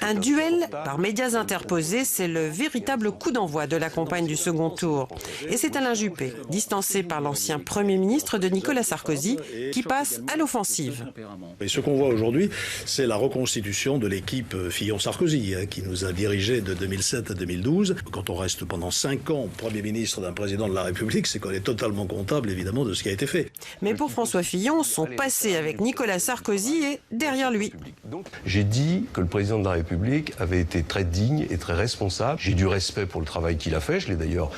Un duel par médias interposés, c'est le véritable coup d'envoi de la campagne du second tour. Et c'est Alain Juppé, distancé par l'ancien Premier ministre de Nicolas Sarkozy, qui passe à l'offensive. Et ce qu'on voit aujourd'hui, c'est la reconstitution de l'équipe Fillon-Sarkozy, qui nous a dirigés de 2007 à 2012. Quand on reste pendant 5 ans Premier ministre d'un président de la République, c'est qu'on est totalement comptable, évidemment, de ce qui a été fait. Mais pour François Fillon, son passé avec Nicolas Sarkozy est derrière lui. J'ai dit que le président de la République avait été très digne et très responsable. J'ai du respect pour le travail qu'il a fait. Je l'ai d'ailleurs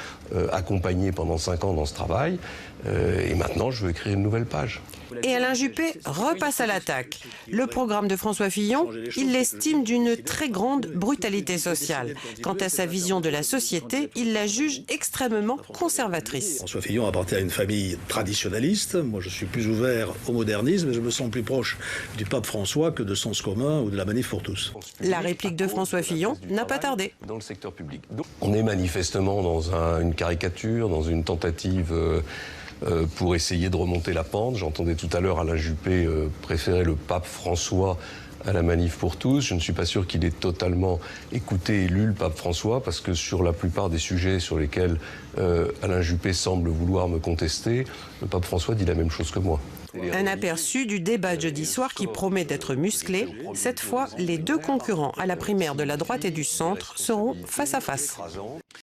accompagné pendant 5 ans dans ce travail. Et maintenant, je veux écrire une nouvelle page. Et Alain Juppé repasse à l'attaque. Le programme de François Fillon, il l'estime d'une très grande brutalité sociale. Quant à sa vision de la société, il la juge extrêmement conservatrice. François Fillon appartient à une famille traditionnaliste. Moi, je suis plus ouvert au modernisme et je me sens plus proche du pape François que de Sens commun ou de la Manif pour tous. La réplique de François Fillon n'a pas tardé. Dans le secteur public. On est manifestement dans une caricature, dans une tentative pour essayer de remonter la pente. J'entendais tout à l'heure Alain Juppé préférer le pape François à la Manif pour tous. Je ne suis pas sûr qu'il ait totalement écouté et lu le pape François, parce que sur la plupart des sujets sur lesquels Alain Juppé semble vouloir me contester, le pape François dit la même chose que moi. Un aperçu du débat de jeudi soir qui promet d'être musclé. Cette fois, les deux concurrents à la primaire de la droite et du centre seront face à face.